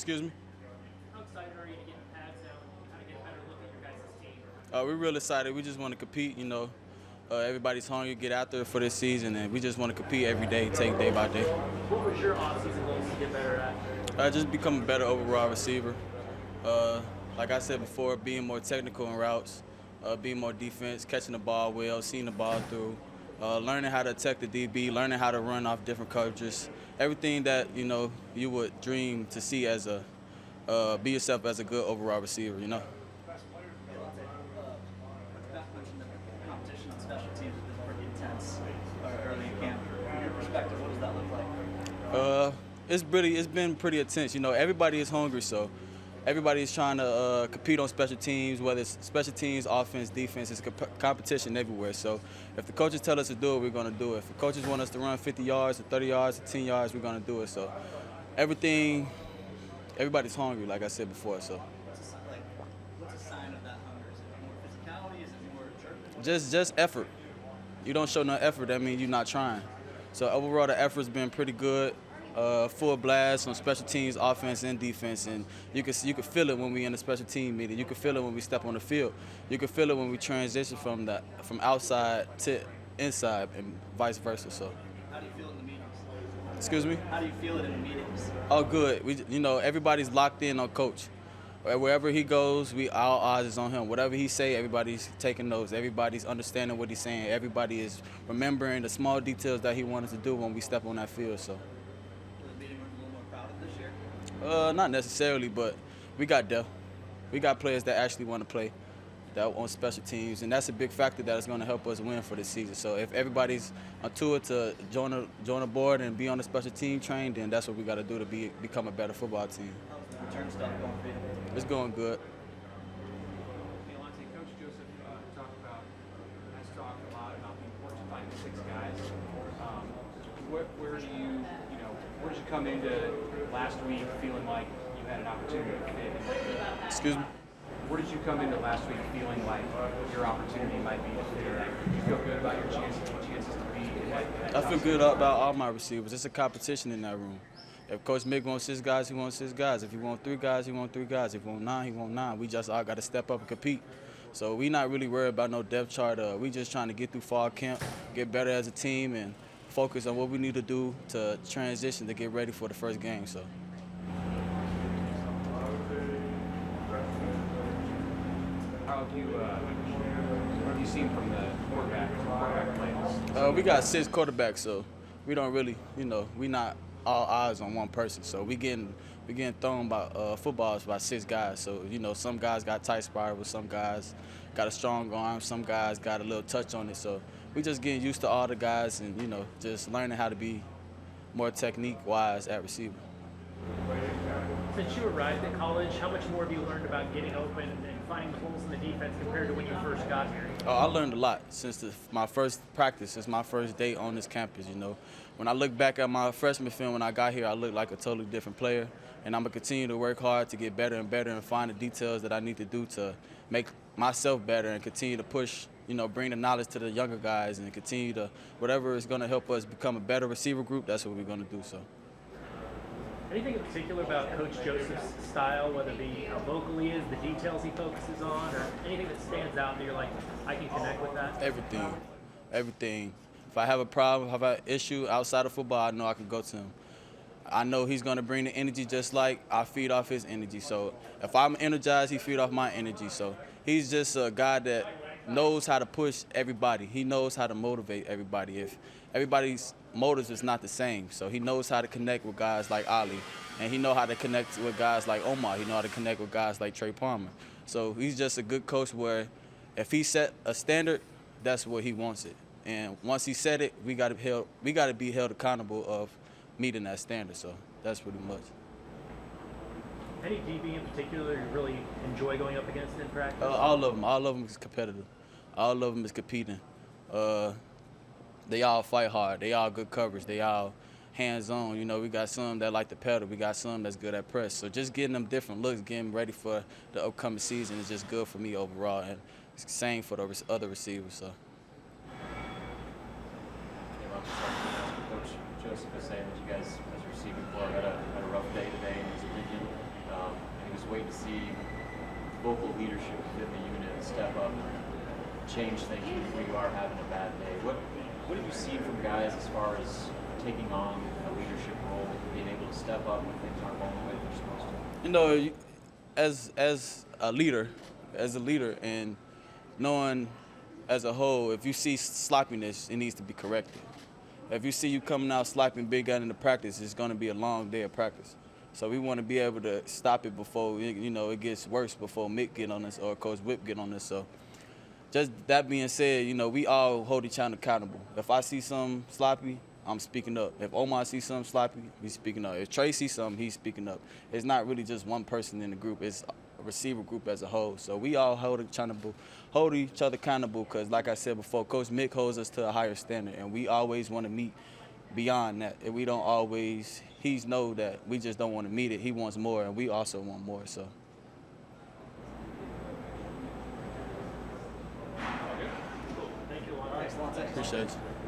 Excuse me? How excited are you to get in pads now and kind of get a better look at your guys' team? We're real excited. We just want to compete, everybody's hungry, get out there for this season, and we just want to compete every day, take day by day. What was your off-season goals to get better at? Just become a better overall receiver. Like I said before, being more technical in routes, being more defense, catching the ball well, seeing the ball through, learning how to attack the DB, learning how to run off different coverages, everything that you would dream to see as a be yourself as a good overall receiver. Not mentioned that the competition on special teams has been pretty intense early in camp. From your perspective, what does that look like? It's been pretty intense. Everybody is hungry, so everybody is trying to compete on special teams, whether it's special teams, offense, defense. It's competition everywhere. So if the coaches tell us to do it, we're going to do it. If the coaches want us to run 50 yards or 30 yards or 10 yards, we're going to do it. So everybody's hungry, like I said before. So What's a sign of that hunger? Is it more physicality? Is it more sharpness? just effort. You don't show no effort, that means you're not trying. So overall, the effort's been pretty good. Full blast on special teams, offense and defense, and you can feel it when we in a special team meeting. You can feel it when we step on the field. You can feel it when we transition from outside to inside, and vice versa. So, How do you feel it in the meetings? excuse me. How do you feel it in the meetings? Oh, good. Everybody's locked in on coach. Wherever he goes, our eyes is on him. Whatever he say, everybody's taking notes. Everybody's understanding what he's saying. Everybody is remembering the small details that he wanted to do when we step on that field. So. The meeting room a little more crowded this year? Not necessarily, but we got depth. We got players that actually want to play, that on special teams, and that's a big factor that is going to help us win for this season. So if everybody's on tour to join a board and be on the special team train, then that's what we got to do to become a better football team. How's the return stuff going for you? It's going good. Alante, Coach Joseph has talked a lot about the importance of finding 6 guys. Where did you come into last week feeling like you had an opportunity to fit? Excuse me? Where did you come into last week feeling like your opportunity might be to fit in? Did you feel good about your chances to be in that I feel good about all my receivers. It's a competition in that room. If Coach Mick wants 6 guys, he wants 6 guys. If he wants 3 guys, he wants 3 guys. If he wants 9, he wants 9. We just all got to step up and compete. So we not really worried about no depth chart. We just trying to get through fall camp, get better as a team, and focus on what we need to do to transition to get ready for the first game. So. How have you seen from the quarterback plays? We got 6 quarterbacks, so we don't really, we not all eyes on one person. So we getting thrown by footballs by 6 guys. So some guys got tight spirals, some guys got a strong arm, some guys got a little touch on it. So we just getting used to all the guys, and just learning how to be more technique-wise at receiver. Since you arrived at college, how much more have you learned about getting open and finding the holes in the defense compared to when you first got here? I learned a lot since my first practice, since my first day on this campus. When I look back at my freshman film when I got here, I looked like a totally different player, and I'm gonna continue to work hard to get better and better and find the details that I need to do to make myself better and continue to push, bring the knowledge to the younger guys and continue to whatever is gonna help us become a better receiver group. That's what we're gonna do. So. Anything in particular about Coach Joseph's style, whether it be how vocal he is, the details he focuses on, or anything that stands out that you're like, I can connect with that? Everything. If I have a problem, if I have an issue outside of football, I know I can go to him. I know he's going to bring the energy just like I feed off his energy. So if I'm energized, he feed off my energy. So he's just a guy that knows how to push everybody. He knows how to motivate everybody. If everybody's motives is not the same, so he knows how to connect with guys like Ali, and he know how to connect with guys like Omar. He know how to connect with guys like Trey Palmer. So he's just a good coach where if he set a standard, that's what he wants it. And once he set it, we got to be held accountable of meeting that standard. So that's pretty much. Any DB in particular you really enjoy going up against in practice? All of them is competitive. All of them is competing. They all fight hard. They all good coverage. They all hands-on. We got some that like to pedal. We got some that's good at press. So just getting them different looks, getting them ready for the upcoming season is just good for me overall, and it's the same for the other receivers. So. Coach Joseph is saying that you guys, as a receiving corps, had a rough day today in his opinion. He was waiting to see vocal leadership within the unit step up and change things when you are having a bad day. What have you seen from guys as far as taking on a leadership role, being able to step up when things aren't going the way they're supposed to? You know, as a leader, and knowing as a whole, if you see sloppiness, it needs to be corrected. If you see you coming out slopping big out in the practice, it's going to be a long day of practice. So we want to be able to stop it before it gets worse, before Mick get on us or Coach Whip get on us. So just that being said, we all hold each other accountable. If I see something sloppy, I'm speaking up. If Omar sees something sloppy, he's speaking up. If Trey sees something, he's speaking up. It's not really just one person in the group. It's a receiver group as a whole. So we all hold each other accountable because, like I said before, Coach Mick holds us to a higher standard, and we always want to meet beyond that. And we don't always, he knows that we just don't want to meet it. He wants more, and we also want more. So. Thank you, Alante. Thanks, Alante. Appreciate you.